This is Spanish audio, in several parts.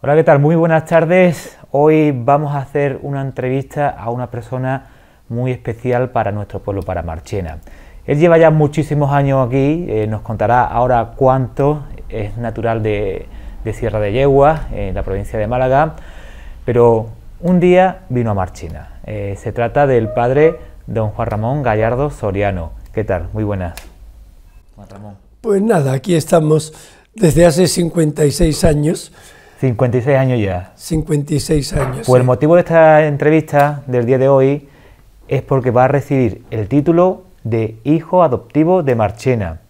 Hola, ¿qué tal? Muy buenas tardes. Hoy vamos a hacer una entrevista a una persona muy especial para nuestro pueblo, para Marchena. Él lleva ya muchísimos años aquí, nos contará ahora cuánto. Es natural de Sierra de Yegua, en la provincia de Málaga, pero un día vino a Marchena. Se trata del padre don Juan Ramón Gallardo Soriano. ¿Qué tal? Muy buenas. Juan Ramón. Pues nada, aquí estamos desde hace 56 años. 56 años ya. 56 años. Pues sí. El motivo de esta entrevista del día de hoy es porque va a recibir el título de hijo adoptivo de Marchena.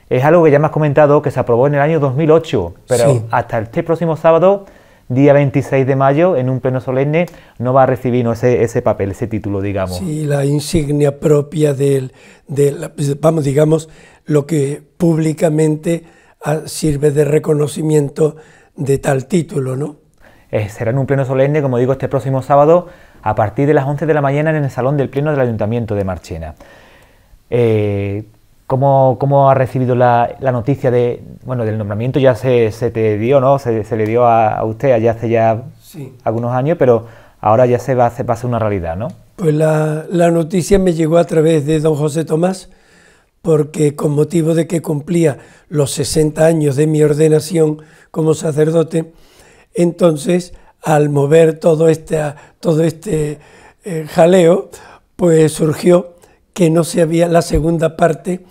Es algo que ya me has comentado que se aprobó en el año 2008, pero Sí. hasta este próximo sábado, día 26 de mayo, en un pleno solemne, no va a recibir ese papel, ese título, digamos. Sí, la insignia propia vamos, digamos, lo que públicamente sirve de reconocimiento de tal título, ¿no? Será en un pleno solemne, como digo, este próximo sábado, a partir de las 11 de la mañana en el Salón del Pleno del Ayuntamiento de Marchena. ¿Cómo ha recibido la noticia del nombramiento? Ya se te dio, ¿no? Se le dio a usted allá hace ya Sí. algunos años, pero ahora ya va a ser una realidad, ¿no? Pues la noticia me llegó a través de don José Tomás, porque con motivo de que cumplía los 60 años de mi ordenación como sacerdote, entonces al mover todo este jaleo, pues surgió que no se había la segunda parte,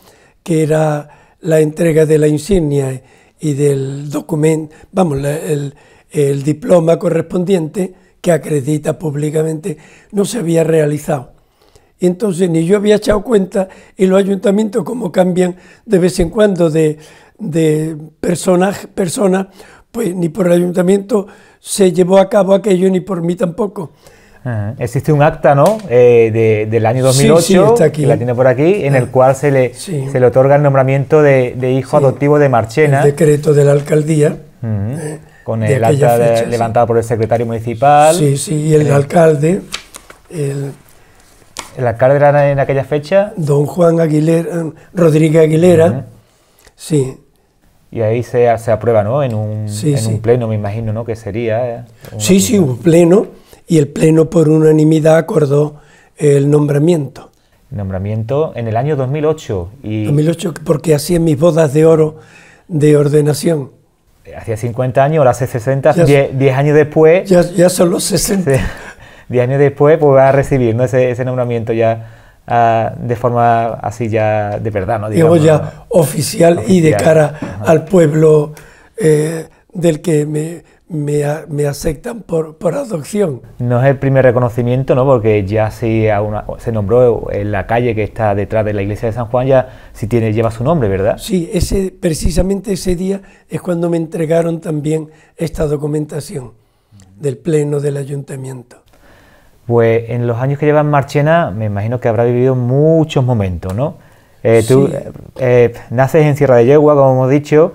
que era la entrega de la insignia y del documento, el diploma correspondiente que acredita públicamente, no se había realizado. Entonces ni yo había echado cuenta, y los ayuntamientos, como cambian de vez en cuando de persona, pues ni por el ayuntamiento se llevó a cabo aquello, ni por mí tampoco. Existe un acta, ¿no? Del año 2008, sí, está aquí. que la tiene por aquí, en el cual se le otorga el nombramiento de hijo adoptivo de Marchena. El decreto de la alcaldía. Con de el aquella acta fecha, levantado por el secretario municipal. Sí, y el alcalde, ¿El alcalde era en aquella fecha? don Juan Rodríguez Aguilera, sí. Y ahí se aprueba, ¿no? En un pleno, me imagino, ¿no? Que sería... Sí, un pleno, y el pleno por unanimidad acordó el nombramiento. Nombramiento en el año 2008. 2008, porque hacía mis bodas de oro de ordenación. Hacía 50 años, ahora hace 60, 10 años después... Ya son los 60. 10 años después, pues va a recibir, ¿no? ese nombramiento ya de forma así ya de verdad, ¿no? Digamos ya oficial y de cara al pueblo del que me aceptan por adopción. No es el primer reconocimiento, ¿no? Porque ya se nombró en la calle que está detrás de la iglesia de San Juan, ya lleva su nombre, ¿verdad? Sí, precisamente ese día es cuando me entregaron también esta documentación del pleno del ayuntamiento. Pues en los años que lleva en Marchena, me imagino que habrá vivido muchos momentos, ¿no? Tú naces en Sierra de Yegua, como hemos dicho.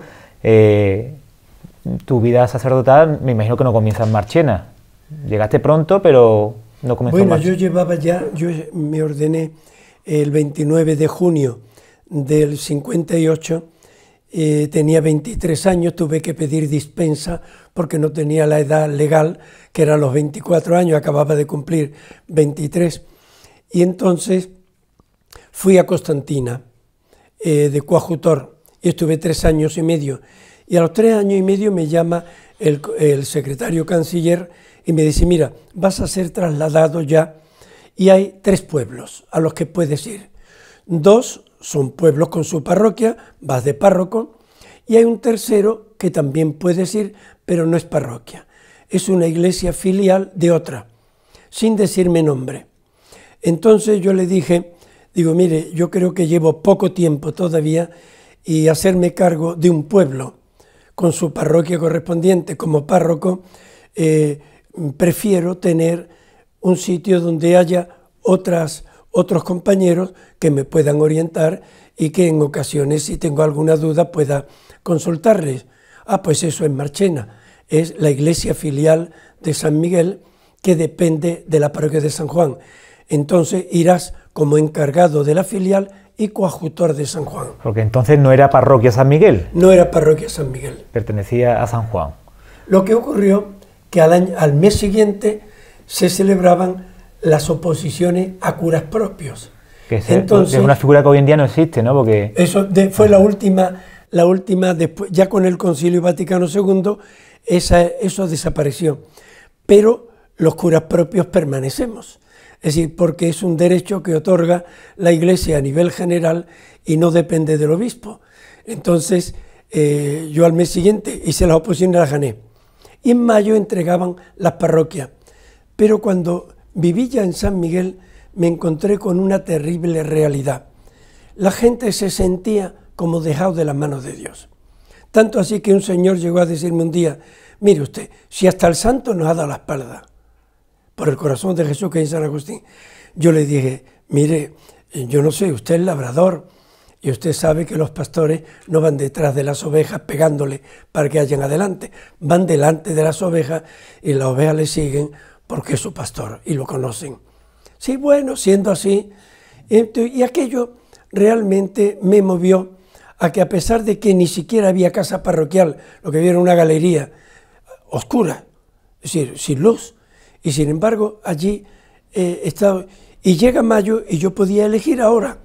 Tu vida sacerdotal, me imagino que no comienza en Marchena. Llegaste pronto, pero no comenzó en Marchena. Yo me ordené el 29 de junio del 58, tenía 23 años, tuve que pedir dispensa porque no tenía la edad legal, que era los 24 años, acababa de cumplir 23, y entonces fui a Constantina, de coadjutor, y estuve 3 años y medio, y a los 3 años y medio me llama el secretario canciller y me dice: mira, vas a ser trasladado ya, y hay 3 pueblos a los que puedes ir. 2 son pueblos con su parroquia, vas de párroco, y hay un tercero que también puedes ir, pero no es parroquia. Es una iglesia filial de otra, sin decirme nombre. Entonces yo le dije, mire, yo creo que llevo poco tiempo todavía, y hacerme cargo de un pueblo con su parroquia correspondiente como párroco, prefiero tener un sitio donde haya otros compañeros que me puedan orientar y que en ocasiones, si tengo alguna duda, pueda consultarles. Pues eso es Marchena, es la iglesia filial de San Miguel, que depende de la parroquia de San Juan. Entonces irás como encargado de la filial y coadjutor de San Juan. Porque entonces no era parroquia San Miguel. No era parroquia San Miguel. Pertenecía a San Juan. Lo que ocurrió que al mes siguiente se celebraban las oposiciones a curas propios. Entonces, es una figura que hoy en día no existe, ¿no? Porque eso fue la última, después, ya con el Concilio Vaticano II, eso desapareció. Pero los curas propios permanecemos. Es decir, porque es un derecho que otorga la Iglesia a nivel general y no depende del obispo. Entonces, yo al mes siguiente hice las oposiciones y las gané. Y en mayo entregaban las parroquias. Pero cuando viví ya en San Miguel, me encontré con una terrible realidad. La gente se sentía como dejado de las manos de Dios. Tanto así que un señor llegó a decirme un día: mire usted, si hasta el santo nos ha dado la espalda por el corazón de Jesús que es San Agustín. Yo le dije: mire, yo no sé, usted es labrador y usted sabe que los pastores no van detrás de las ovejas pegándole para que vayan adelante, van delante de las ovejas y las ovejas le siguen porque es su pastor y lo conocen. Sí, bueno, siendo así, y aquello realmente me movió a que, a pesar de que ni siquiera había casa parroquial, lo que había era una galería oscura, es decir, sin luz, y sin embargo allí estaba, y llega mayo y yo podía elegir ahora,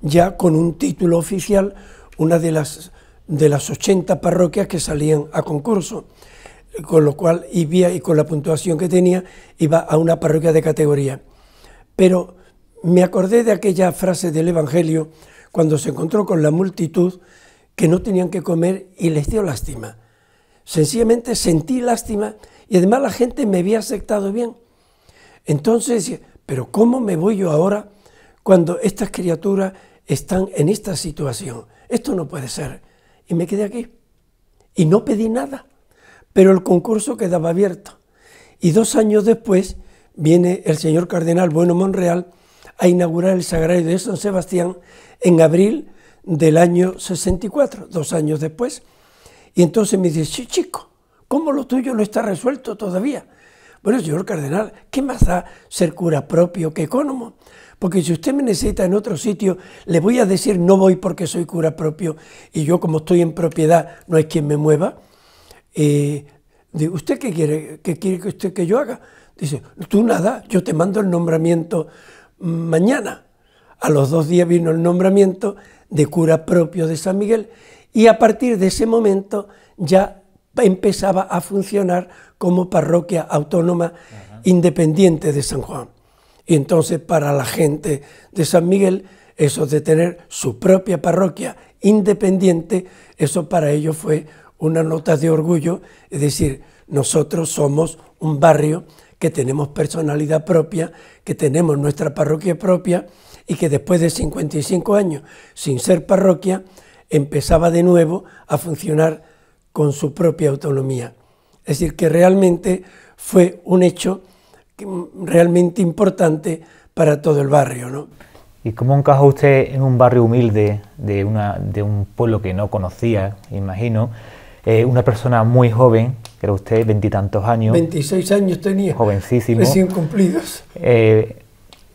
ya con un título oficial, una de las 80 parroquias que salían a concurso, con lo cual y con la puntuación que tenía, iba a una parroquia de categoría. Pero me acordé de aquella frase del Evangelio, cuando se encontró con la multitud que no tenían que comer y les dio lástima. Sencillamente sentí lástima y además la gente me había aceptado bien. Entonces, pero ¿cómo me voy yo ahora cuando estas criaturas están en esta situación? Esto no puede ser. Y me quedé aquí. Y no pedí nada. Pero el concurso quedaba abierto. Y 2 años después viene el señor cardenal Bueno Monreal a inaugurar el Sagrario de San Sebastián en abril del año 64, 2 años después. Y entonces me dice: sí, chico, ¿cómo lo tuyo no está resuelto todavía? Bueno, señor cardenal, ¿qué más da ser cura propio que ecónomo? Porque si usted me necesita en otro sitio, le voy a decir no voy porque soy cura propio y yo, como estoy en propiedad, no hay quien me mueva. ¿Usted qué quiere? ¿Qué quiere que usted que yo haga? Dice: tú nada, yo te mando el nombramiento mañana. A los 2 días vino el nombramiento de cura propio de San Miguel y a partir de ese momento ya empezaba a funcionar como parroquia autónoma independiente de San Juan. Y entonces, para la gente de San Miguel, eso de tener su propia parroquia independiente, eso para ellos fue una nota de orgullo. Es decir, nosotros somos un barrio que tenemos personalidad propia, que tenemos nuestra parroquia propia y que después de 55 años sin ser parroquia, empezaba de nuevo a funcionar con su propia autonomía. Es decir, que realmente fue un hecho realmente importante para todo el barrio, ¿no? ¿Y cómo encajó usted en un barrio humilde de un pueblo que no conocía, imagino? Una persona muy joven, que era usted, 20 y tantos años. 26 años tenía. Jovencísimo. Recién cumplidos.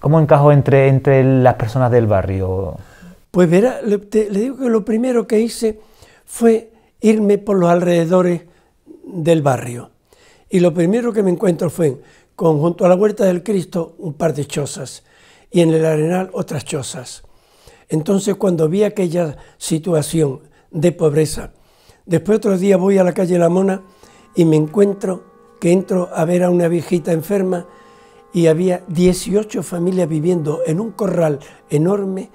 ¿Cómo encajó entre las personas del barrio? Pues verá, le digo que lo primero que hice fue irme por los alrededores del barrio. Y lo primero que me encuentro fue, junto a la Huerta del Cristo, un par de chozas, y en el Arenal otras chozas. Entonces, cuando vi aquella situación de pobreza, después otro día voy a la calle La Mona y me encuentro que entro a ver a una viejita enferma y había 18 familias viviendo en un corral enorme,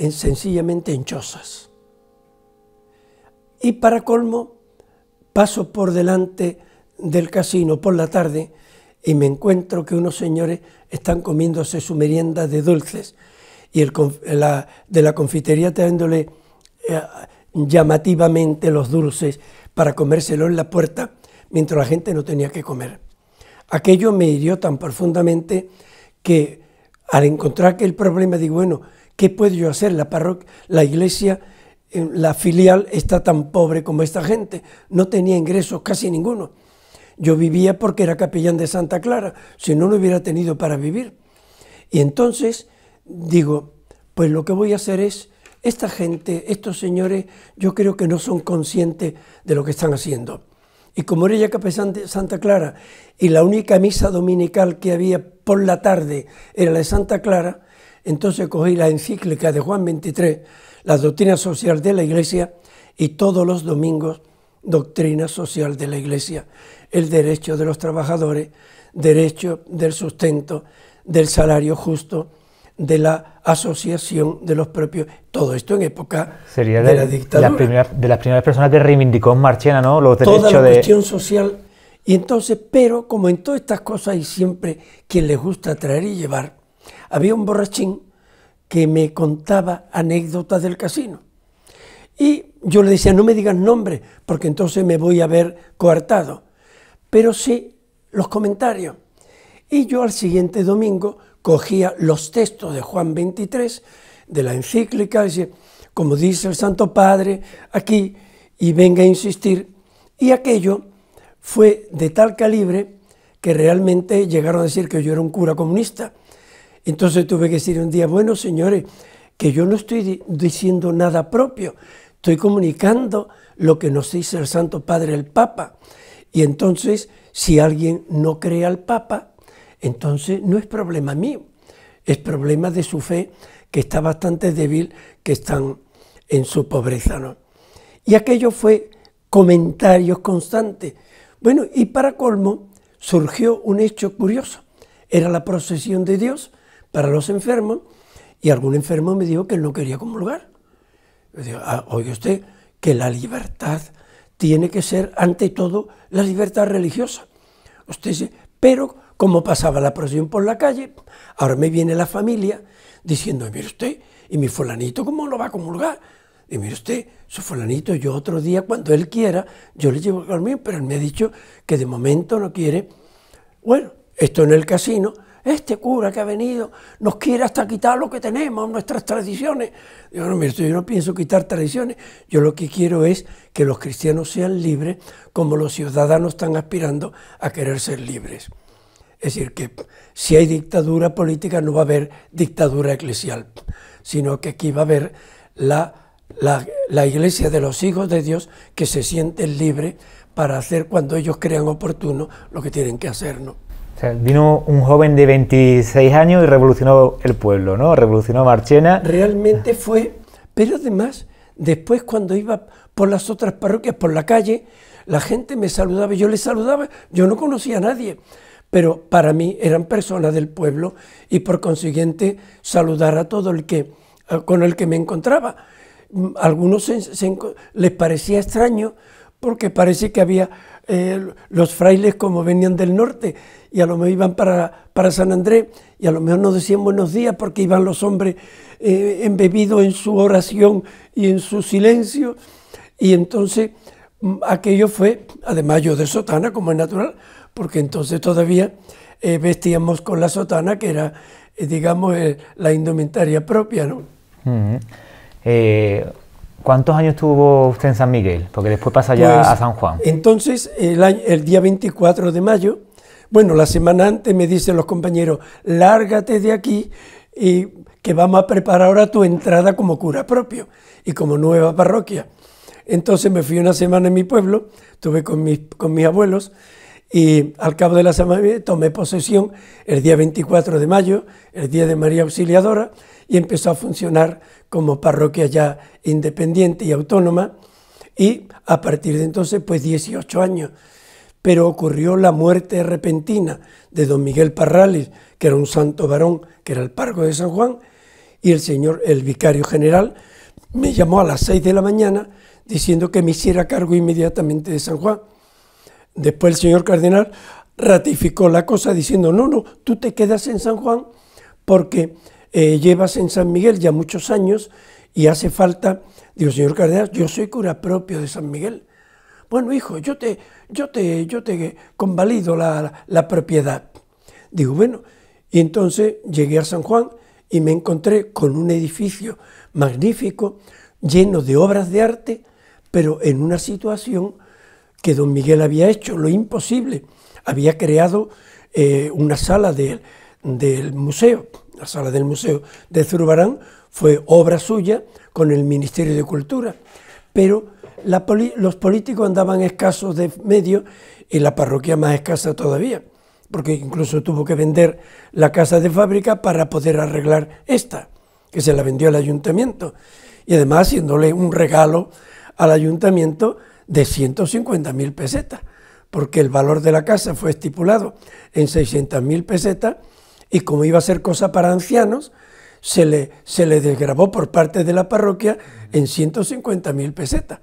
sencillamente en chozas. Y para colmo, paso por delante del casino por la tarde y me encuentro que unos señores están comiéndose su merienda de dulces y de la confitería trayéndole llamativamente los dulces para comérselo en la puerta mientras la gente no tenía que comer. Aquello me hirió tan profundamente que al encontrar que el problema digo, bueno, ¿qué puedo yo hacer? La parroquia, la iglesia, la filial está tan pobre como esta gente, no tenía ingresos casi ninguno. Yo vivía porque era capellán de Santa Clara, si no, no hubiera tenido para vivir. Y entonces digo, pues lo que voy a hacer es, esta gente, estos señores, yo creo que no son conscientes de lo que están haciendo. Y como era ya capellán de Santa Clara y la única misa dominical que había por la tarde era la de Santa Clara, entonces cogí la encíclica de Juan XXIII, la doctrina social de la Iglesia, y todos los domingos, doctrina social de la Iglesia, el derecho de los trabajadores, derecho del sustento, del salario justo, de la asociación de los propios, todo esto en época sería de la dictadura. De las primeras personas que reivindicó en Marchena, ¿no? Los derechos Toda la cuestión social. Y entonces, pero como en todas estas cosas hay siempre quien les gusta traer y llevar, había un borrachín que me contaba anécdotas del casino. Y yo le decía, no me digas nombre, porque entonces me voy a ver coartado, pero sí los comentarios. Y yo al siguiente domingo cogía los textos de Juan XXIII, de la encíclica, decía, como dice el Santo Padre aquí, y venga a insistir, y aquello fue de tal calibre que realmente llegaron a decir que yo era un cura comunista. Entonces tuve que decir un día, bueno, señores, que yo no estoy diciendo nada propio, estoy comunicando lo que nos dice el Santo Padre, el Papa. Y entonces, si alguien no cree al Papa, entonces no es problema mío, es problema de su fe, que está bastante débil, que están en su pobreza, ¿no? Y aquello fue comentarios constantes. Bueno, y para colmo, surgió un hecho curioso. Era la procesión de Dios para los enfermos, y algún enfermo me dijo que él no quería comulgar. Yo digo, oye usted, que la libertad tiene que ser, ante todo, la libertad religiosa. Usted dice, pero como pasaba la procesión por la calle, ahora me viene la familia diciendo, mire usted, ¿y mi fulanito cómo lo va a comulgar? Y mire usted, su fulanito, yo otro día, cuando él quiera, yo le llevo al mío, pero él me ha dicho que de momento no quiere. Bueno, esto en el casino, este cura que ha venido nos quiere hasta quitar lo que tenemos, nuestras tradiciones. Digo, no, mire, yo no pienso quitar tradiciones, yo lo que quiero es que los cristianos sean libres como los ciudadanos están aspirando a querer ser libres. Es decir, que si hay dictadura política no va a haber dictadura eclesial, sino que aquí va a haber la iglesia de los hijos de Dios que se sienten libres para hacer cuando ellos crean oportuno lo que tienen que hacer, ¿no? O sea, vino un joven de 26 años y revolucionó el pueblo, ¿no? Revolucionó Marchena. Realmente fue, pero además, después cuando iba por las otras parroquias, por la calle, la gente me saludaba, yo les saludaba, yo no conocía a nadie, pero para mí eran personas del pueblo y por consiguiente saludar a todo el que con el que me encontraba. Algunos les parecía extraño porque parece que había los frailes como venían del norte y a lo mejor iban para San Andrés y a lo mejor no decían buenos días porque iban los hombres embebidos en su oración y en su silencio, y entonces aquello fue, además yo de sotana como es natural, porque entonces todavía vestíamos con la sotana que era, digamos, la indumentaria propia, ¿no? ¿Cuántos años tuvo usted en San Miguel? Porque después pasa ya pues, a San Juan. Entonces, el día 24 de mayo, bueno, la semana antes me dicen los compañeros, lárgate de aquí y que vamos a preparar ahora tu entrada como cura propio y como nueva parroquia. Entonces me fui una semana en mi pueblo, estuve con mis abuelos, y al cabo de la semana tomé posesión el día 24 de mayo, el día de María Auxiliadora, y empezó a funcionar como parroquia ya independiente y autónoma, y a partir de entonces pues 18 años. Pero ocurrió la muerte repentina de don Miguel Parrales, que era un santo varón, que era el párroco de San Juan, y el vicario general, me llamó a las 6 de la mañana diciendo que me hiciera cargo inmediatamente de San Juan. Después el señor cardenal ratificó la cosa diciendo, no, tú te quedas en San Juan porque llevas en San Miguel ya muchos años y hace falta. Digo, señor cardenal, yo soy cura propio de San Miguel. Bueno, hijo, yo te convalido la propiedad. Digo, bueno, y entonces llegué a San Juan y me encontré con un edificio magnífico, lleno de obras de arte, pero en una situación que don Miguel había hecho lo imposible. Había creado una sala del museo, la sala del museo de Zurbarán fue obra suya con el Ministerio de Cultura, pero Los políticos andaban escasos de medios y la parroquia más escasa todavía, porque incluso tuvo que vender la casa de fábrica para poder arreglar esta, que se la vendió al ayuntamiento, y además haciéndole un regalo al ayuntamiento de 150.000 pesetas, porque el valor de la casa fue estipulado en 600.000 pesetas y como iba a ser cosa para ancianos, se le desgravó por parte de la parroquia en 150.000 pesetas.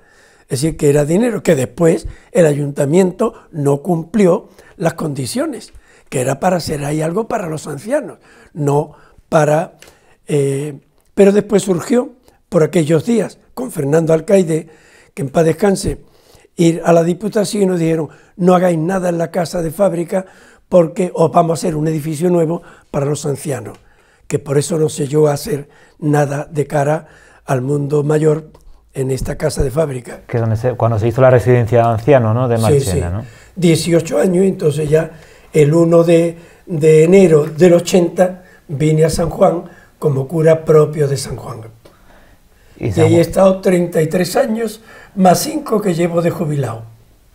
Es decir, que era dinero que después el ayuntamiento no cumplió las condiciones, que era para hacer ahí algo para los ancianos, no para... pero después surgió, por aquellos días, con Fernando Alcaide, que en paz descanse, ir a la Diputación y nos dijeron, no hagáis nada en la casa de fábrica porque os vamos a hacer un edificio nuevo para los ancianos, que por eso no se llegó a hacer nada de cara al mundo mayor en esta casa de fábrica. Que es donde cuando se hizo la residencia de ancianos, ¿no?, de Marchena, sí, sí. ¿no? 18 años, entonces ya el 1 de enero del 80 vine a San Juan como cura propio de San Juan. Y ahí he estado 33 años, más 5 que llevo de jubilado.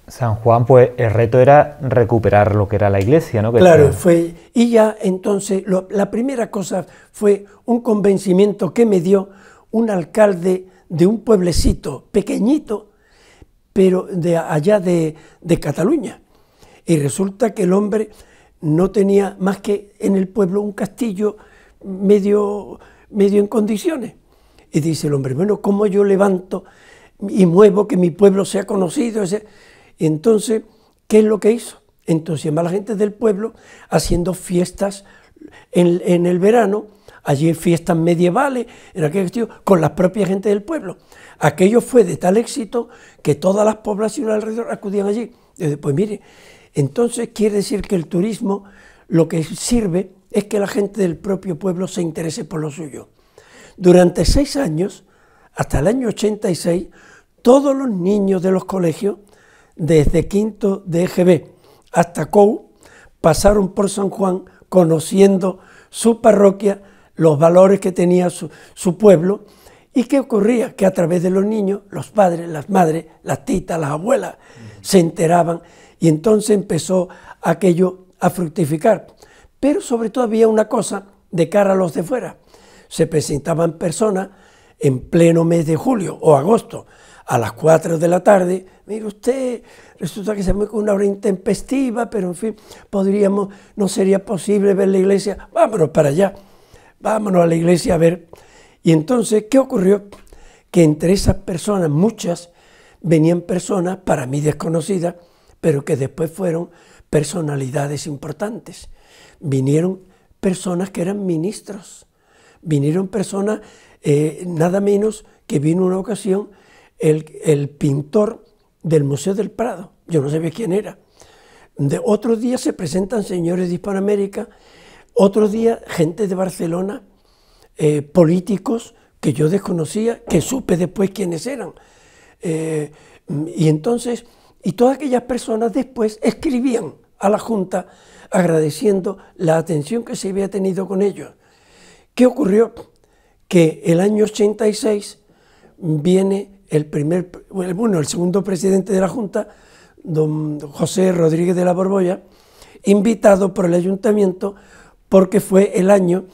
San Juan, pues el reto era recuperar lo que era la iglesia, ¿no? Claro, fue, y ya entonces la primera cosa fue un convencimiento que me dio un alcalde de un pueblecito pequeñito, pero de allá de Cataluña. Y resulta que el hombre no tenía más que en el pueblo un castillo medio en condiciones. Y dice el hombre, bueno, ¿cómo yo levanto y muevo que mi pueblo sea conocido? Y entonces, ¿qué es lo que hizo? Entusiasma a la gente del pueblo haciendo fiestas en el verano, allí fiestas medievales, en aquel castillo, con la propia gente del pueblo. Aquello fue de tal éxito que todas las poblaciones alrededor acudían allí. Y pues mire, entonces quiere decir que el turismo lo que sirve es que la gente del propio pueblo se interese por lo suyo. Durante 6 años, hasta el año 86, todos los niños de los colegios, desde quinto de EGB hasta COU, pasaron por San Juan conociendo su parroquia, los valores que tenía su pueblo. ¿Y qué ocurría? Que a través de los niños, los padres, las madres, las titas, las abuelas, se enteraban y entonces empezó aquello a fructificar. Pero sobre todo había una cosa de cara a los de fuera. Se presentaban personas en pleno mes de julio o agosto, a las 4 de la tarde, mire usted, resulta que se me con una hora intempestiva, pero en fin, no sería posible ver la iglesia, vámonos para allá, vámonos a la iglesia a ver. Y entonces, ¿qué ocurrió? Que entre esas personas, muchas, venían personas, para mí desconocidas, pero que después fueron personalidades importantes. Vinieron personas que eran ministros, vinieron personas, nada menos que vino una ocasión el pintor del Museo del Prado, yo no sabía quién era. Otros días se presentan señores de Hispanoamérica, otros días gente de Barcelona, políticos que yo desconocía, que supe después quiénes eran. Y entonces, y todas aquellas personas después escribían a la Junta agradeciendo la atención que se había tenido con ellos. ¿Qué ocurrió? Que el año 86 viene el segundo presidente de la Junta, don José Rodríguez de la Borbolla, invitado por el ayuntamiento porque fue el año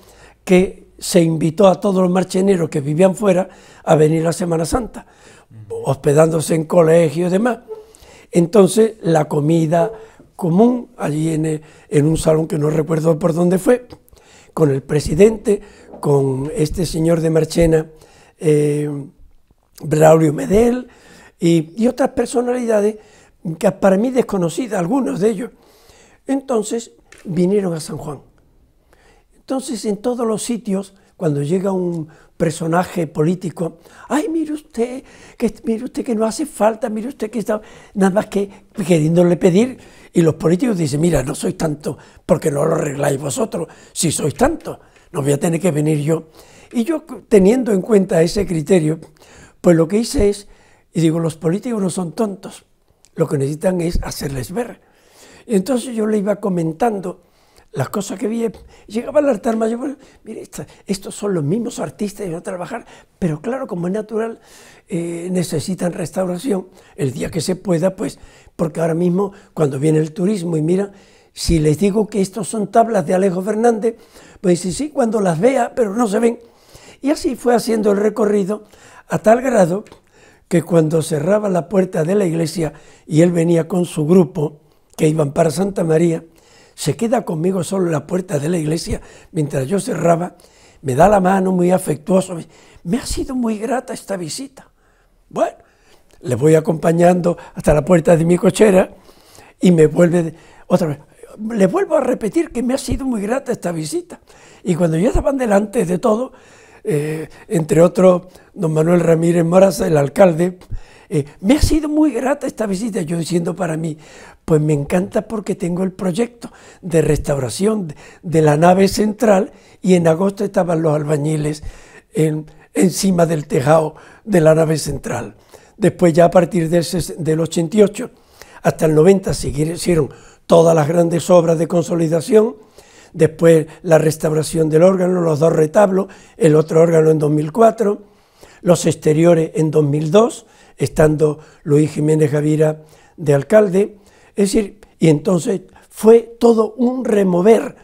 que se invitó a todos los marcheneros que vivían fuera a venir a Semana Santa, hospedándose en colegios y demás. Entonces la comida común, allí en un salón que no recuerdo por dónde fue, con el presidente, con este señor de Marchena, Braulio Medel y otras personalidades que para mí desconocidas, algunos de ellos. Entonces vinieron a San Juan. Entonces en todos los sitios, cuando llega un personaje político, ay, mire usted que no hace falta, mire usted que está nada más que queriéndole pedir, y los políticos dicen, mira, no sois tanto porque no lo arregláis vosotros, si sois tanto, no voy a tener que venir yo. Y yo, teniendo en cuenta ese criterio, pues lo que hice es, y digo, los políticos no son tontos, lo que necesitan es hacerles ver. Y entonces yo le iba comentando las cosas que vi, llegaba al altar mayor, mire, estos son los mismos artistas que van a trabajar, pero claro, como es natural, necesitan restauración el día que se pueda, pues, porque ahora mismo, cuando viene el turismo y mira, si les digo que estos son tablas de Alejo Fernández, pues sí, sí, cuando las vea, pero no se ven. Y así fue haciendo el recorrido a tal grado que cuando cerraba la puerta de la iglesia y él venía con su grupo, que iban para Santa María, se queda conmigo solo en la puerta de la iglesia mientras yo cerraba, me da la mano muy afectuoso, me ha sido muy grata esta visita. Bueno, le voy acompañando hasta la puerta de mi cochera y me vuelve otra vez. Le vuelvo a repetir que me ha sido muy grata esta visita. Y cuando ya estaban delante de todo, entre otros, don Manuel Ramírez Moraza, el alcalde, me ha sido muy grata esta visita, yo diciendo para mí, pues me encanta porque tengo el proyecto de restauración de la nave central y en agosto estaban los albañiles encima del tejado de la nave central. Después ya a partir del 88 hasta el 90 se hicieron todas las grandes obras de consolidación, después la restauración del órgano, los 2 retablos, el otro órgano en 2004, los exteriores en 2002, estando Luis Jiménez Gavira de alcalde, es decir, y entonces fue todo un remover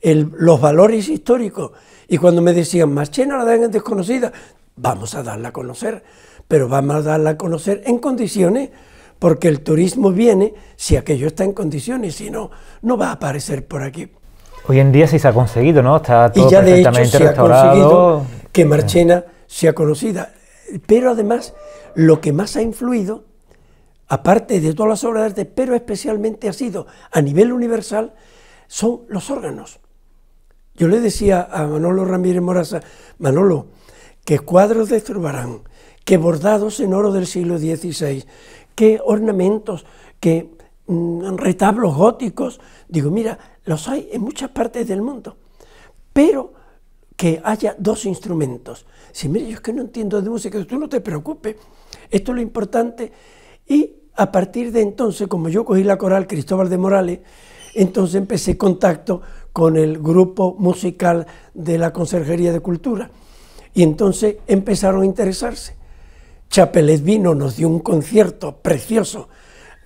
los valores históricos, y cuando me decían, Marchena la dan en desconocida, vamos a darla a conocer, pero vamos a darla a conocer en condiciones, porque el turismo viene si aquello está en condiciones, si no, no va a aparecer por aquí. Hoy en día sí se ha conseguido, ¿no? Está todo y ya perfectamente de hecho se restaurado. Ha conseguido que Marchena sea conocida, pero además lo que más ha influido, aparte de todas las obras de arte, pero especialmente ha sido a nivel universal, son los órganos. Yo le decía a Manolo Ramírez Moraza, Manolo, que cuadros de Zurbarán, que bordados en oro del siglo XVI, que ornamentos, que retablos góticos, digo, mira, los hay en muchas partes del mundo, pero que haya 2 instrumentos. Si mire, yo es que no entiendo de música, tú no te preocupes, esto es lo importante. Y a partir de entonces, como yo cogí la coral Cristóbal de Morales, entonces empecé contacto con el grupo musical de la Conserjería de Cultura, y entonces empezaron a interesarse. Chapelet vino, nos dio un concierto precioso,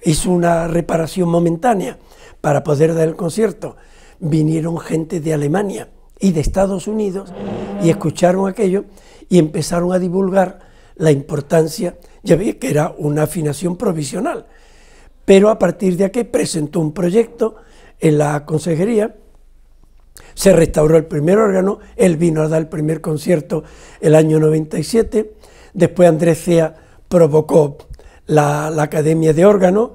hizo una reparación momentánea para poder dar el concierto. Vinieron gente de Alemania y de Estados Unidos y escucharon aquello y empezaron a divulgar la importancia, ya vi que era una afinación provisional, pero a partir de aquí presentó un proyecto en la consejería, se restauró el primer órgano, él vino a dar el primer concierto el año 97, después Andrés Cea provocó la Academia de Órgano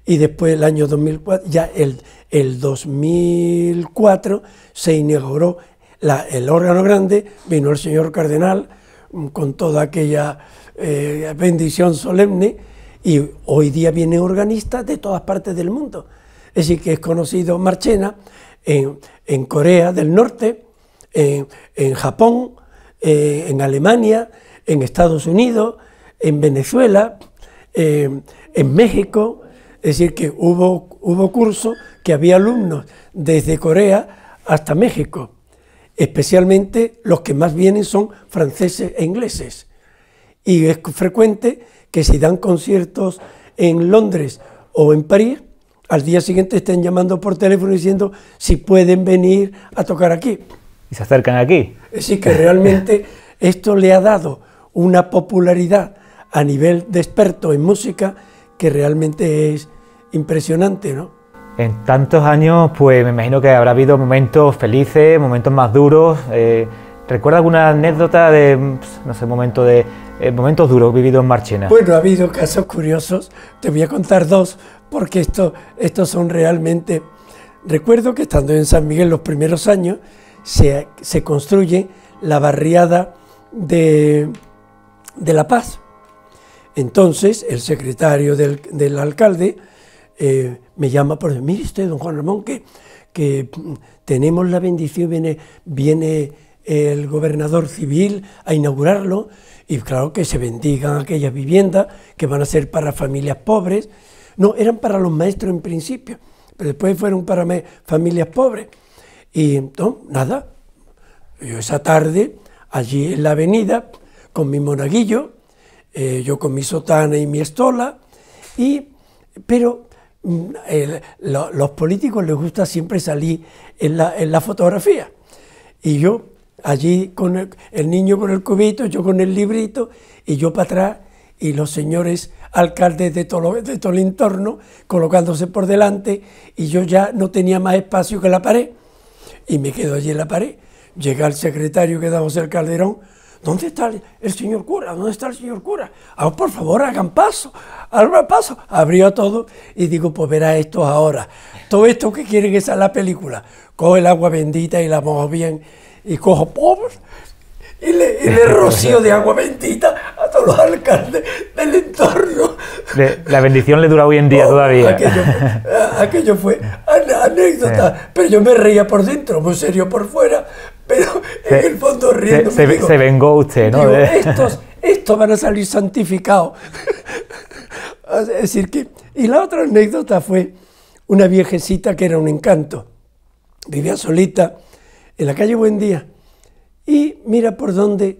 y después el año 2004, ya el 2004 se inauguró el órgano grande, vino el señor cardenal con toda aquella bendición solemne y hoy día vienen organistas de todas partes del mundo. Es decir, que es conocido Marchena en Corea del Norte, en Japón, en Alemania, en Estados Unidos, en Venezuela, en México. Es decir, que hubo cursos que había alumnos desde Corea hasta México. Especialmente los que más vienen son franceses e ingleses. Y es frecuente que si dan conciertos en Londres o en París, al día siguiente estén llamando por teléfono diciendo si pueden venir a tocar aquí. Y se acercan aquí. Es decir, que realmente esto le ha dado una popularidad a nivel de experto en música que realmente es impresionante, ¿no? En tantos años, pues me imagino que habrá habido momentos felices, momentos más duros. ¿Recuerda alguna anécdota de, no sé, momentos duros vividos en Marchena? Bueno, ha habido casos curiosos, te voy a contar 2, porque estos son realmente... Recuerdo que estando en San Miguel los primeros años, se construye la barriada de La Paz. Entonces, el secretario del alcalde me llama por decir, mire usted, don Juan Ramón, que tenemos la bendición, viene el gobernador civil a inaugurarlo, y claro que se bendigan aquellas viviendas que van a ser para familias pobres. No, eran para los maestros en principio, pero después fueron para familias pobres. Y entonces, nada, yo esa tarde, allí en la avenida, con mi monaguillo, yo con mi sotana y mi estola, pero los políticos les gusta siempre salir en la fotografía. Y yo allí con el niño con el cubito, yo con el librito, y yo para atrás, y los señores alcaldes de todo el entorno colocándose por delante, y yo ya no tenía más espacio que la pared, y me quedo allí en la pared. Llega el secretario que da José Calderón. ¿Dónde está el señor cura? ¿Dónde está el señor cura? Ah, por favor, hagan paso, hagan paso. Abrió todo y digo, pues verá esto ahora. Todo esto que quieren es a la película. Cojo el agua bendita y la mojo bien, y cojo pobres y le rocío de agua bendita a todos los alcaldes del entorno. La bendición le dura hoy en día todavía. Aquello fue anécdota, pero yo me reía por dentro, muy serio por fuera, pero en el fondo riendo. Se vengó usted, ¿no? Digo, estos van a salir santificados. Es decir que... Y la otra anécdota fue una viejecita que era un encanto. Vivía solita en la calle Buendía. Y mira por dónde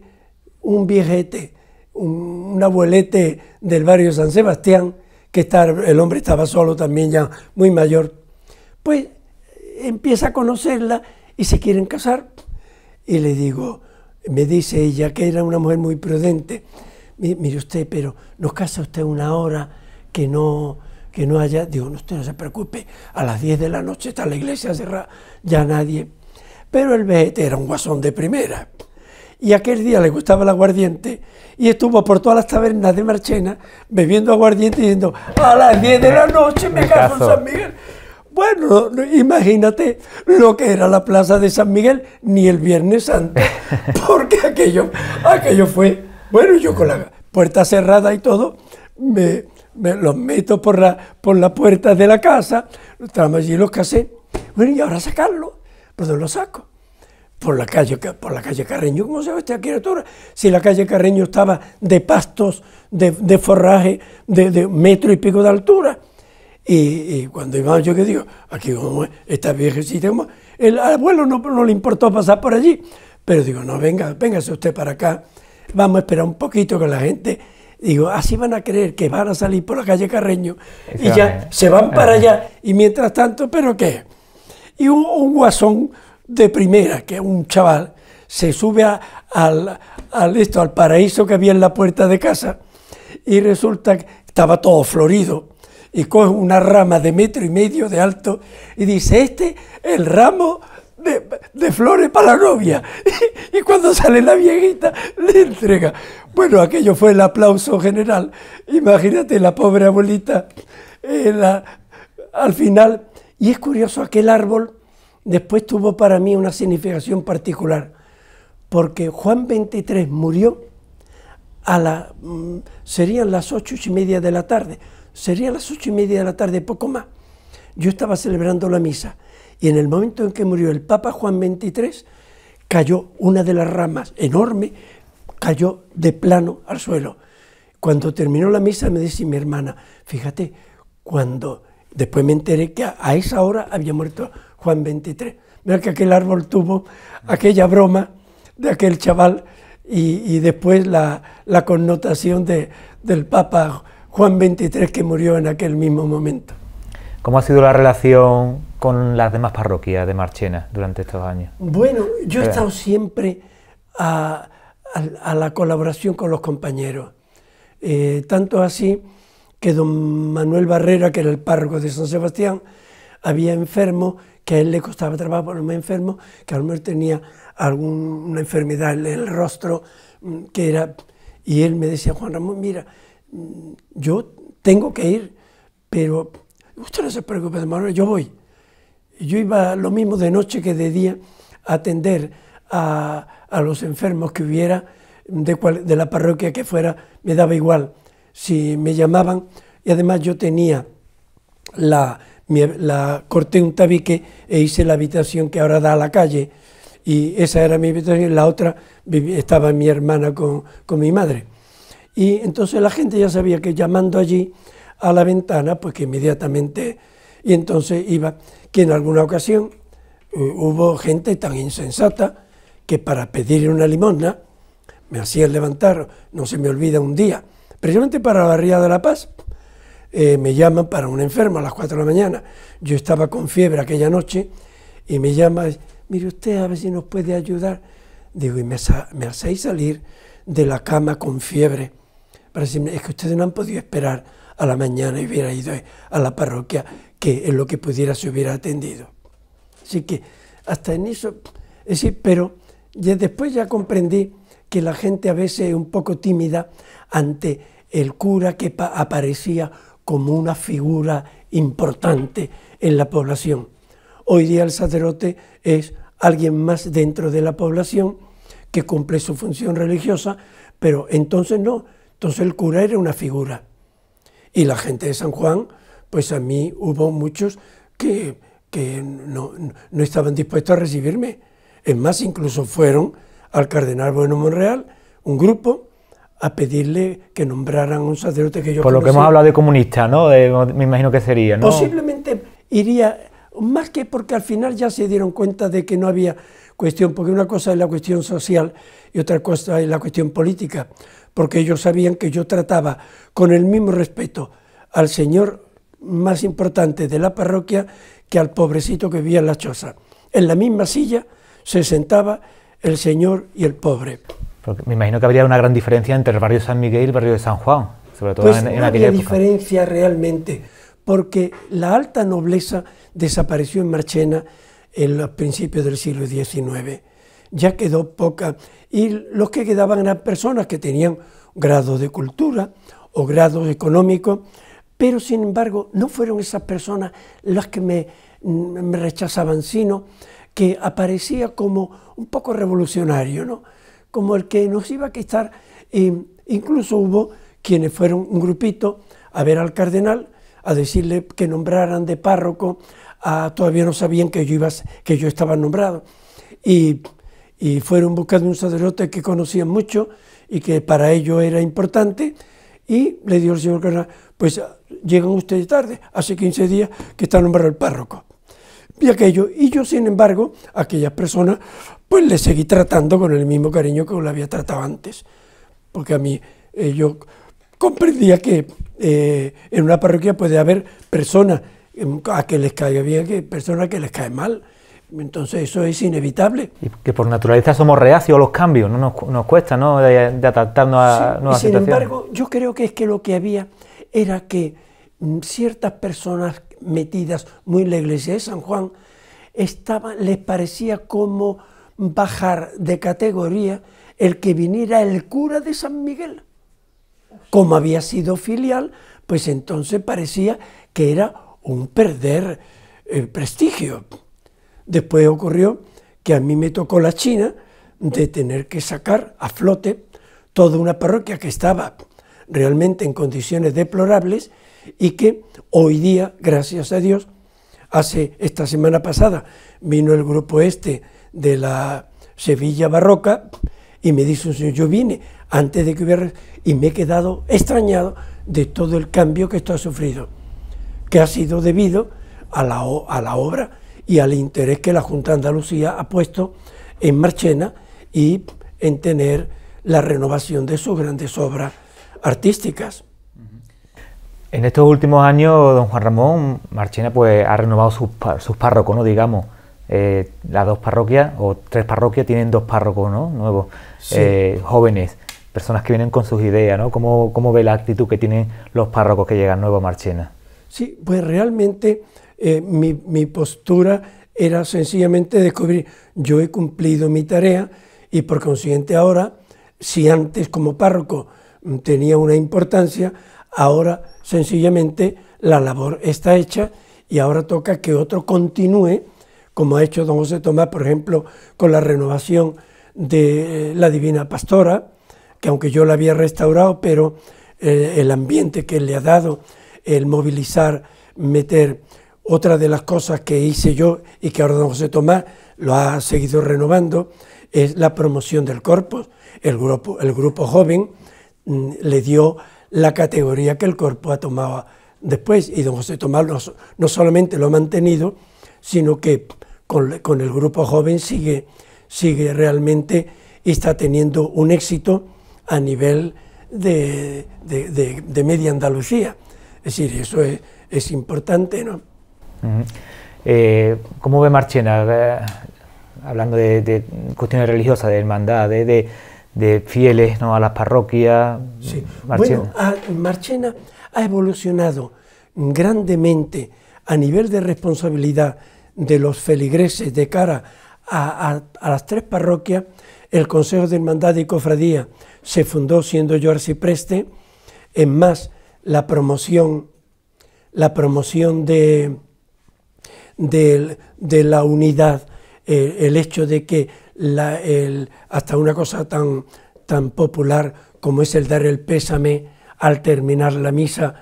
un viejete, un abuelete del barrio San Sebastián, que el hombre estaba solo también ya muy mayor, pues empieza a conocerla y se quieren casar. Y le digo, me dice ella, que era una mujer muy prudente, mire usted, pero nos casa usted una hora que no haya... Digo, no, usted no se preocupe, a las 10 de la noche está la iglesia cerrada, ya nadie... Pero el vejete era un guasón de primera, y aquel día le gustaba el aguardiente, y estuvo por todas las tabernas de Marchena bebiendo aguardiente y diciendo, a las 10 de la noche me caso en San Miguel. Bueno, imagínate lo que era la plaza de San Miguel, ni el Viernes Santo, porque aquello fue... Bueno, yo con la puerta cerrada y todo, me los meto por la puerta de la casa, estamos allí los casé, bueno, y ahora sacarlo. ¿Por dónde lo saco? Por la calle Carreño. ¿Cómo se ve esta criatura? Si la calle Carreño estaba de pastos, de forraje, de metro y pico de altura. Y cuando íbamos, yo que digo, aquí como esta viejecita, el abuelo no le importó pasar por allí. Pero digo, no, véngase usted para acá, vamos a esperar un poquito que la gente... Digo, así van a creer que van a salir por la calle Carreño y ya se van para allá. Y mientras tanto, ¿pero qué? Y un guasón de primera, que es un chaval, se sube al paraíso que había en la puerta de casa, y resulta que estaba todo florido, y coge una rama de 1,5 metros de alto y dice, el ramo de flores para la novia. Y cuando sale la viejita, le entrega. Bueno, aquello fue el aplauso general. Imagínate la pobre abuelita al final. Y es curioso, aquel árbol después tuvo para mí una significación particular, porque Juan XXIII murió serían las 8:30 de la tarde, poco más. Yo estaba celebrando la misa, y en el momento en que murió el Papa Juan XXIII, cayó una de las ramas enorme, cayó de plano al suelo. Cuando terminó la misa me dice mi hermana, fíjate, después me enteré que a esa hora había muerto Juan XXIII. Mira que aquel árbol tuvo aquella broma de aquel chaval y después la connotación del Papa Juan XXIII que murió en aquel mismo momento. ¿Cómo ha sido la relación con las demás parroquias de Marchena durante estos años? Bueno, yo he estado siempre a la colaboración con los compañeros. Tanto así que don Manuel Barrera, que era el párroco de San Sebastián, había enfermos que a él le costaba trabajo ponerme enfermo, que a lo mejor tenía alguna enfermedad en el rostro, y él me decía, Juan Ramón, mira, yo tengo que ir, pero usted no se preocupe de Manuel, yo voy. Yo iba lo mismo de noche que de día a atender a los enfermos que hubiera, de la parroquia que fuera, me daba igual. Si me llamaban, y además yo tenía corté un tabique e hice la habitación que ahora da a la calle, y esa era mi habitación, y en la otra estaba mi hermana con mi madre. Y entonces la gente ya sabía que llamando allí a la ventana, pues que inmediatamente, y entonces iba, que en alguna ocasión hubo gente tan insensata que para pedir una limosna me hacían levantar, no se me olvida un día, precisamente para la barriada de La Paz, me llaman para un enfermo a las 4 de la mañana. Yo estaba con fiebre aquella noche y me llama, mire usted, a ver si nos puede ayudar. Digo, y me hacéis salir de la cama con fiebre para decirme, es que ustedes no han podido esperar a la mañana y hubiera ido a la parroquia, que en lo que pudiera se hubiera atendido. Así que hasta en eso, es decir, pero después ya comprendí que la gente a veces es un poco tímida ante el cura que aparecía como una figura importante en la población. Hoy día el sacerdote es alguien más dentro de la población que cumple su función religiosa, pero entonces no, entonces el cura era una figura. Y la gente de San Juan, pues a mí hubo muchos que no estaban dispuestos a recibirme. Es más, incluso fueron al cardenal Bueno Monreal, un grupo, a pedirle que nombraran un sacerdote que yo Por lo que hemos hablado de comunista, ¿no? Me imagino que sería, ¿no? Posiblemente iría, más que porque al final ya se dieron cuenta de que no había cuestión, porque una cosa es la cuestión social y otra cosa es la cuestión política, porque ellos sabían que yo trataba con el mismo respeto al señor más importante de la parroquia que al pobrecito que vivía en la choza. En la misma silla se sentaba el señor y el pobre. Porque me imagino que habría una gran diferencia entre el barrio de San Miguel y el barrio de San Juan, sobre todo pues en no aquella había época. diferencia realmente, porque la alta nobleza desapareció en Marchena en los principios del siglo XIX. Ya quedó poca, y los que quedaban eran personas que tenían grado de cultura o grado económico, pero sin embargo no fueron esas personas las que me rechazaban, sino que aparecía como un poco revolucionario, ¿no? Como el que nos iba a quitar. Incluso hubo quienes fueron un grupito a ver al cardenal, a decirle que nombraran de párroco, todavía no sabían que yo estaba nombrado, y fueron buscando un sacerdote que conocían mucho y que para ellos era importante, y le dio el señor cardenal, pues llegan ustedes tarde, hace 15 días que está nombrado el párroco. Y yo, sin embargo, a aquellas personas, pues les seguí tratando con el mismo cariño que lo había tratado antes, porque a mí yo comprendía que en una parroquia puede haber personas a que les caiga bien, que personas que les caen mal. Entonces eso es inevitable. Y que por naturaleza somos reacios a los cambios, no nos cuesta, ¿no?, de adaptarnos a nuevas situaciones. Sin embargo, yo creo que es que lo que había era que ciertas personas metidas muy en la iglesia de San Juan les parecía como bajar de categoría el que viniera el cura de San Miguel. Como había sido filial, pues entonces parecía que era un perder prestigio. Después ocurrió que a mí me tocó la china de tener que sacar a flote toda una parroquia que estaba realmente en condiciones deplorables y que hoy día, gracias a Dios, esta semana pasada vino el grupo de la Sevilla Barroca y me dice un señor, yo vine antes de que hubiera, y me he quedado extrañado de todo el cambio que esto ha sufrido, que ha sido debido a la obra y al interés que la Junta de Andalucía ha puesto en Marchena y en tener la renovación de sus grandes obras artísticas. En estos últimos años, don Juan Ramón, Marchena pues ha renovado sus párrocos, ¿no?, digamos. Las dos parroquias, o tres parroquias, tienen dos párrocos, ¿no?, nuevos, sí. Jóvenes, personas que vienen con sus ideas, ¿no? ¿Cómo ve la actitud que tienen los párrocos que llegan nuevos a Marchena? Sí, pues realmente mi postura era sencillamente descubrir, yo he cumplido mi tarea y por consiguiente ahora, si antes como párroco tenía una importancia, ahora sencillamente la labor está hecha y ahora toca que otro continúe, como ha hecho don José Tomás, por ejemplo, con la renovación de la Divina Pastora, que aunque yo la había restaurado, pero el ambiente que le ha dado, el movilizar, meter, otra de las cosas que hice yo y que ahora don José Tomás lo ha seguido renovando, es la promoción del Corpus. El grupo joven le dio la categoría que el Corpus ha tomado después, y don José Tomás no solamente lo ha mantenido, sino que con el grupo joven sigue realmente y está teniendo un éxito a nivel de media Andalucía. Es decir, eso es importante, ¿no? ¿Cómo ve Marchena, hablando de cuestiones religiosas, de hermandad, de fieles, ¿no?, a las parroquias? Sí. Marchena. Bueno, Marchena ha evolucionado grandemente a nivel de responsabilidad de los feligreses de cara a las 3 parroquias. El Consejo de Hermandad y Cofradía se fundó siendo yo arcipreste. Es más, la promoción de la unidad, el hecho de que hasta una cosa tan popular como es el dar el pésame al terminar la misa,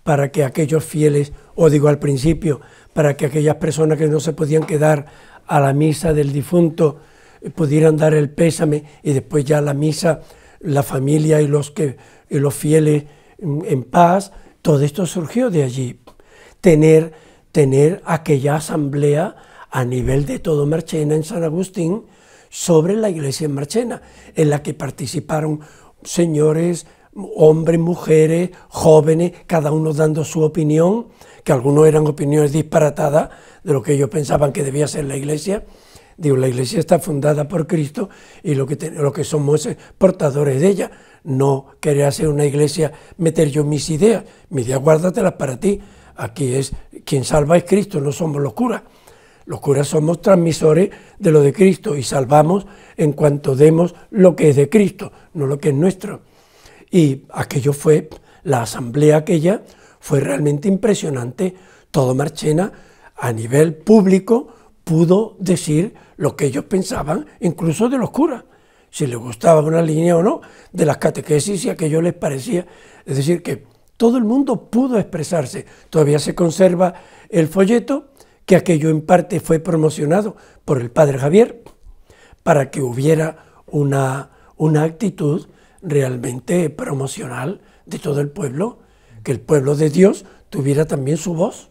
para que aquellos fieles, o digo al principio, para que aquellas personas que no se podían quedar a la misa del difunto pudieran dar el pésame, y después ya la misa, la familia y los fieles en paz. Todo esto surgió de allí. Tener aquella asamblea a nivel de todo Marchena en San Agustín sobre la iglesia en Marchena, en la que participaron señores, hombres, mujeres, jóvenes, cada uno dando su opinión, que algunos eran opiniones disparatadas de lo que ellos pensaban que debía ser la iglesia. Digo, la iglesia está fundada por Cristo y lo que somos es portadores de ella. No querer hacer una iglesia, meter yo mis ideas guárdatelas para ti. Aquí quien salva es Cristo, no somos los curas. Los curas somos transmisores de lo de Cristo y salvamos en cuanto demos lo que es de Cristo, no lo que es nuestro. Y aquello fue, la asamblea aquella fue realmente impresionante. Todo Marchena a nivel público pudo decir lo que ellos pensaban, incluso de los curas, si les gustaba una línea o no, de las catequesis, si aquello les parecía. Es decir, que todo el mundo pudo expresarse. Todavía se conserva el folleto, que aquello en parte fue promocionado por el padre Javier, para que hubiera una actitud realmente promocional de todo el pueblo, que el pueblo de Dios tuviera también su voz.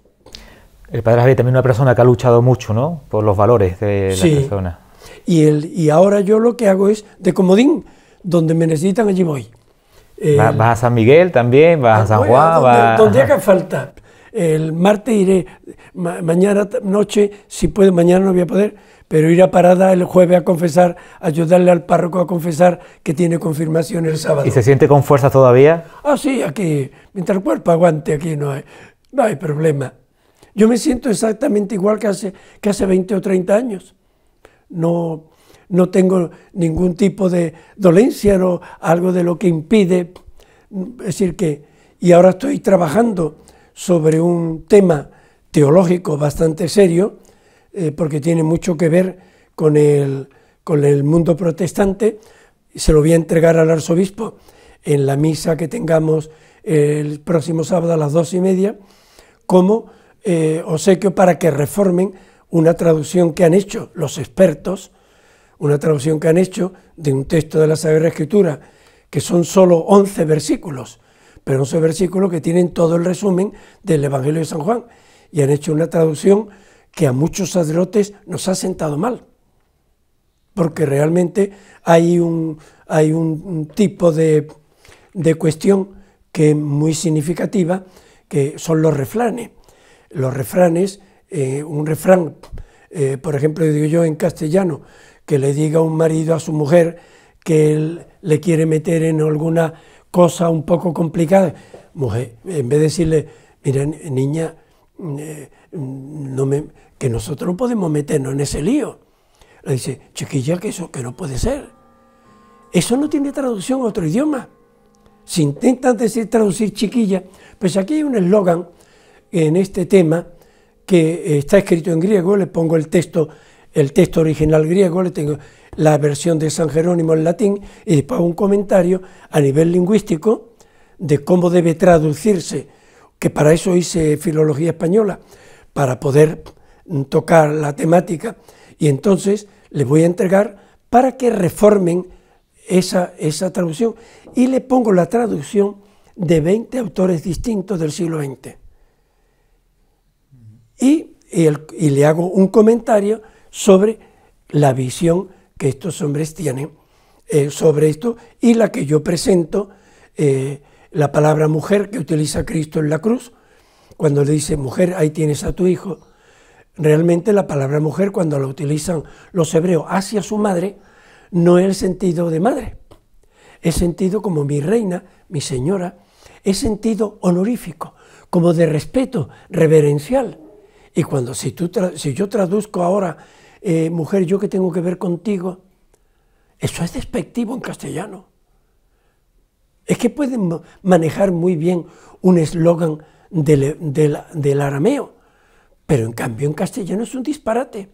El padre Javier también es una persona que ha luchado mucho, ¿no?, por los valores de la persona. Y ahora yo lo que hago es de comodín, donde me necesitan allí voy. ¿Vas a San Miguel también? ¿Vas a San Juan? Donde haga falta. El martes iré, mañana noche, si puedo, mañana no voy a poder, pero ir a Parada el jueves a confesar, ayudarle al párroco a confesar, que tiene confirmación el sábado. ¿Y se siente con fuerza todavía? Ah, sí, aquí, mientras el cuerpo aguante, aquí no hay problema. Yo me siento exactamente igual que hace 20 o 30 años. No tengo ningún tipo de dolencia, no, algo de lo que impide. Es decir que, y ahora estoy trabajando sobre un tema teológico bastante serio, porque tiene mucho que ver con el mundo protestante. Se lo voy a entregar al arzobispo en la misa que tengamos el próximo sábado a las 2:30, como obsequio para que reformen una traducción que han hecho los expertos, una traducción que han hecho de un texto de la Sagrada Escritura, que son solo 11 versículos, pero 11 versículos que tienen todo el resumen del Evangelio de San Juan, y han hecho una traducción que a muchos sacerdotes nos ha sentado mal, porque realmente hay un tipo de cuestión que es muy significativa, que son los refranes. Los refranes, un refrán, por ejemplo, digo yo en castellano, que le diga un marido a su mujer que él le quiere meter en alguna cosa un poco complicada. Mujer, en vez de decirle, mira, niña, que nosotros no podemos meternos en ese lío. Le dice, chiquilla, que eso que no puede ser. Eso no tiene traducción a otro idioma. Si intentan traducir chiquilla, pues aquí hay un eslogan en este tema que está escrito en griego. Le pongo el texto original griego, le tengo la versión de San Jerónimo en latín, y después hago un comentario a nivel lingüístico de cómo debe traducirse, que para eso hice filología española, para poder tocar la temática, y entonces les voy a entregar para que reformen esa traducción, y le pongo la traducción de 20 autores distintos del siglo XX. Y le hago un comentario sobre la visión que estos hombres tienen sobre esto y la que yo presento, la palabra mujer que utiliza Cristo en la cruz, cuando le dice mujer, ahí tienes a tu hijo. Realmente la palabra mujer, cuando la utilizan los hebreos hacia su madre, no es el sentido de madre, es sentido como mi reina, mi señora, es sentido honorífico, como de respeto, reverencial. Y cuando si yo traduzco ahora, mujer, ¿yo qué tengo que ver contigo? Eso es despectivo en castellano. Es que pueden manejar muy bien un eslogan del arameo, pero en cambio en castellano es un disparate.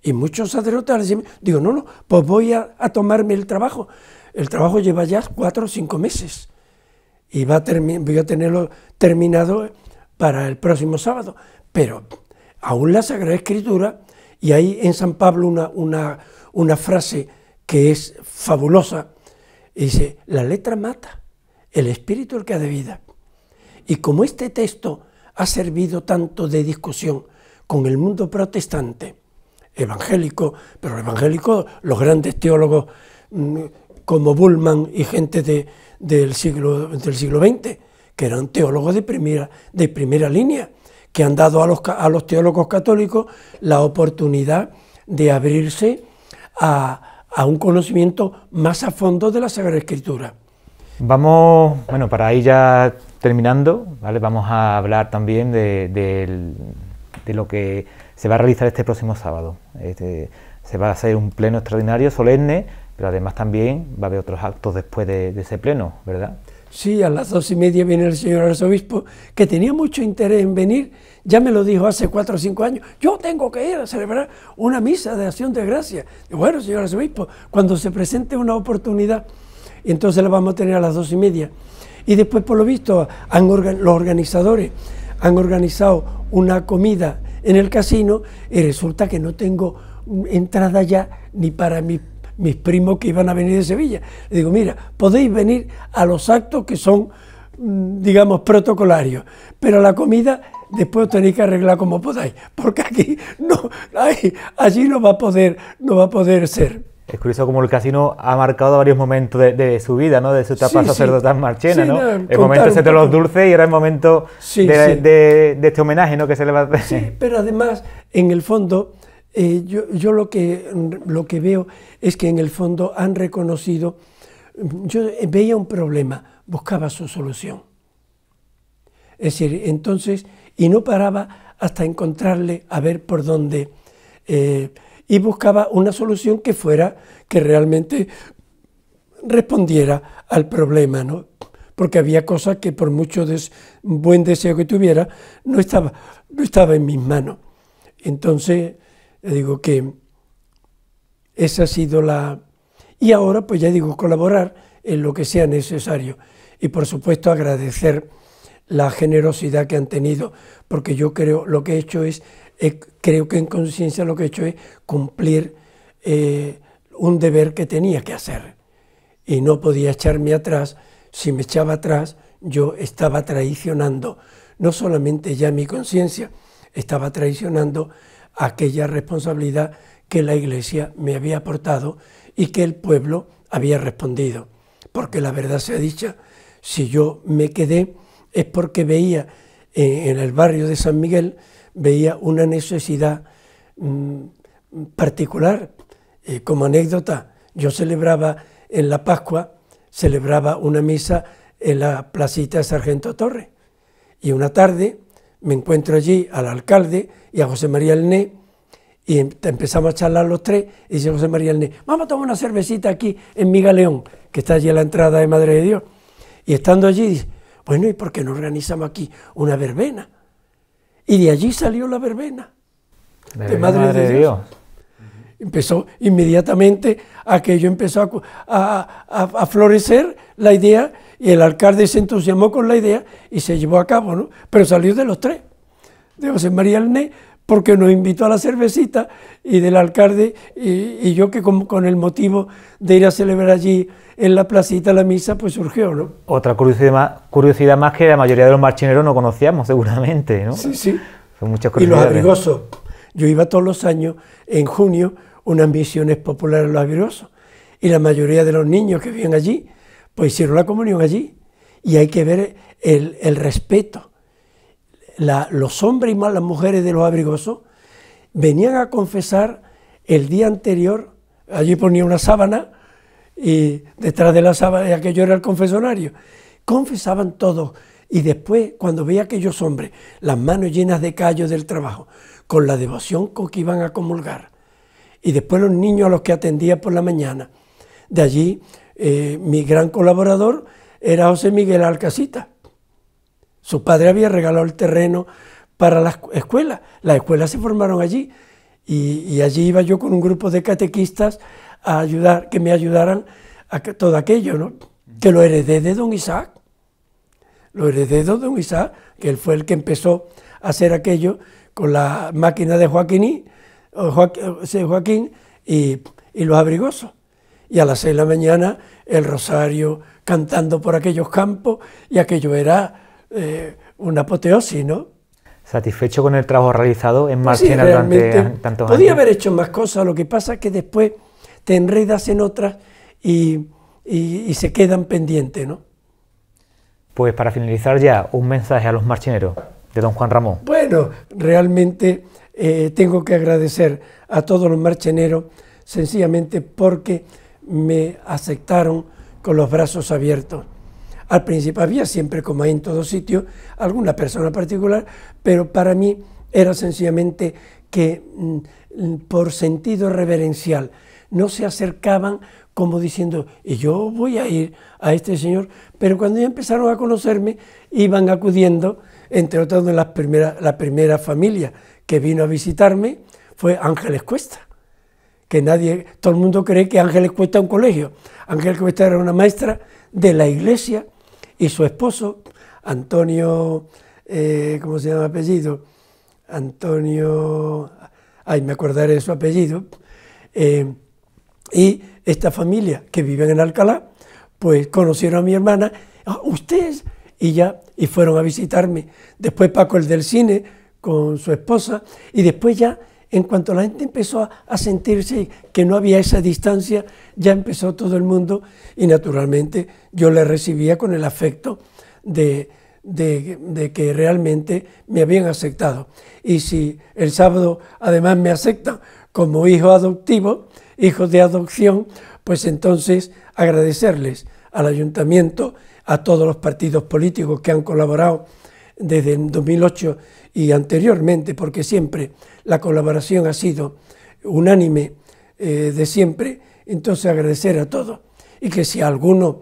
Y muchos sacerdotes dicen, digo, no, pues voy a tomarme el trabajo. El trabajo lleva ya 4 o 5 meses y voy a tenerlo terminado para el próximo sábado. Pero aún la Sagrada Escritura, y hay en San Pablo una frase que es fabulosa, dice, la letra mata, el espíritu el que da vida. Y como este texto ha servido tanto de discusión con el mundo protestante, evangélico, pero evangélico, los grandes teólogos como Bultmann y gente del siglo XX, que eran teólogos de primera línea, que han dado a los teólogos católicos la oportunidad de abrirse a un conocimiento más a fondo de la Sagrada Escritura. Vamos, bueno, para ir ya terminando, ¿vale? Vamos a hablar también de lo que se va a realizar este próximo sábado. Se va a hacer un pleno extraordinario, solemne, pero además también va a haber otros actos después de ese pleno, ¿verdad? Sí, a las 2:30 viene el señor arzobispo, que tenía mucho interés en venir, ya me lo dijo hace 4 o 5 años, yo tengo que ir a celebrar una misa de acción de gracia. Y bueno, señor arzobispo, cuando se presente una oportunidad, entonces la vamos a tener a las 2:30. Y después, por lo visto, los organizadores han organizado una comida en el casino y resulta que no tengo entrada ya ni para mis primos que iban a venir de Sevilla. Le digo, mira, podéis venir a los actos que son, digamos, protocolarios, pero la comida después os tenéis que arreglar como podáis, porque aquí allí no va a poder ser. Es curioso como el casino ha marcado varios momentos de su vida, ¿no? De su etapa sacerdotal marchena, ¿no? El momento ese de los dulces y era el momento de este homenaje, ¿no? Que se le va a hacer. Sí, pero además, en el fondo, yo lo que veo es que en el fondo han reconocido, yo veía un problema, buscaba su solución. Es decir, entonces, y no paraba hasta encontrarle, a ver por dónde, y buscaba una solución que realmente respondiera al problema, ¿no? Porque había cosas que por mucho buen deseo que tuviera, no estaba en mis manos. Entonces, digo que esa ha sido y ahora, pues ya digo, colaborar en lo que sea necesario. Y por supuesto agradecer la generosidad que han tenido, porque yo creo creo que en conciencia lo que he hecho es cumplir un deber que tenía que hacer. Y no podía echarme atrás. Si me echaba atrás, yo estaba traicionando no solamente ya mi conciencia, estaba traicionando aquella responsabilidad que la Iglesia me había aportado y que el pueblo había respondido. Porque la verdad sea dicha, si yo me quedé es porque veía en el barrio de San Miguel, veía una necesidad particular. Como anécdota, yo celebraba en la Pascua, una misa en la placita de Sargento Torres. Y una tarde me encuentro allí al alcalde y a José María Elné, y empezamos a charlar los tres, y dice José María Elné, vamos a tomar una cervecita aquí en Migaleón, que está allí a la entrada de Madre de Dios. Y estando allí, dice, bueno, ¿y por qué no organizamos aquí una verbena? Y de allí salió la verbena de Madre de Dios. Empezó inmediatamente, aquello empezó a florecer la idea, y el alcalde se entusiasmó con la idea y se llevó a cabo, ¿no? Pero salió de los tres, de José María Elné, porque nos invitó a la cervecita, y del alcalde, y yo que con el motivo de ir a celebrar allí en la placita la misa, pues surgió, ¿no? Otra curiosidad más que la mayoría de los marchineros no conocíamos, seguramente, ¿no? Sí, sí. Son muchas curiosidades. Y los yo iba todos los años, en junio, unas misiones populares en Los Abrigosos, y la mayoría de los niños que vivían allí, pues hicieron la comunión allí. Y hay que ver el respeto. Los hombres y más las mujeres de Los Abrigosos venían a confesar el día anterior, allí ponía una sábana, y detrás de la sábana, aquello era el confesonario, confesaban todos, y después, cuando veía aquellos hombres, las manos llenas de callos del trabajo, con la devoción con que iban a comulgar, y después los niños a los que atendía por la mañana, de allí mi gran colaborador era José Miguel Alcasita. Su padre había regalado el terreno para las escuelas se formaron allí, y allí iba yo con un grupo de catequistas a ayudar, que me ayudaran a todo aquello, ¿no? Que lo heredé de don Isaac, que él fue el que empezó a hacer aquello con la máquina de Joaquín y Los Abrigosos. Y a las 6 de la mañana el rosario cantando por aquellos campos, y aquello era una apoteosis, ¿no? ¿Satisfecho con el trabajo realizado en Marchena durante tantos años? Podía haber hecho más cosas, lo que pasa es que después te enredas en otras y se quedan pendientes, ¿no? Pues para finalizar ya, un mensaje a los marcheneros de don Juan Ramón. Bueno, realmente tengo que agradecer a todos los marcheneros, sencillamente porque me aceptaron con los brazos abiertos. Al principio había siempre, como hay en todo sitio, alguna persona particular, pero para mí era sencillamente que por sentido reverencial no se acercaban como diciendo, y yo voy a ir a este señor, pero cuando ya empezaron a conocerme, iban acudiendo, entre otros de la primera familia que vino a visitarme fue Ángeles Cuesta, que todo el mundo cree que Ángeles Cuesta es un colegio. Ángeles Cuesta era una maestra de la iglesia, y su esposo, Antonio, ¿cómo se llama el apellido? Antonio, me acordaré de su apellido, y esta familia que viven en Alcalá, pues conocieron a mi hermana, ustedes, y fueron a visitarme. Después Paco, el del cine, con su esposa, y después ya, en cuanto la gente empezó a sentirse que no había esa distancia, ya empezó todo el mundo, y naturalmente yo le recibía con el afecto de que realmente me habían aceptado. Y si el sábado además me aceptan como hijo adoptivo, hijos de adopción, pues entonces agradecerles al ayuntamiento, a todos los partidos políticos que han colaborado desde el 2008 y anteriormente, porque siempre la colaboración ha sido unánime de siempre. Entonces agradecer a todos, y que si a alguno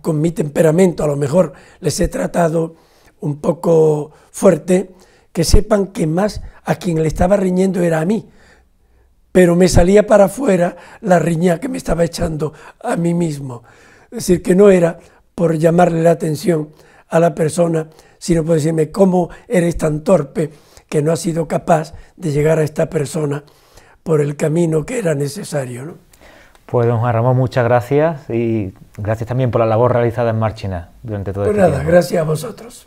con mi temperamento a lo mejor les he tratado un poco fuerte, que sepan que más a quien le estaba riñendo era a mí, pero me salía para afuera la riña que me estaba echando a mí mismo. Es decir, que no era por llamarle la atención a la persona, sino por decirme cómo eres tan torpe que no has sido capaz de llegar a esta persona por el camino que era necesario, ¿no? Pues don Juan Ramón, muchas gracias, y gracias también por la labor realizada en Marchena durante todo este tiempo. Gracias a vosotros.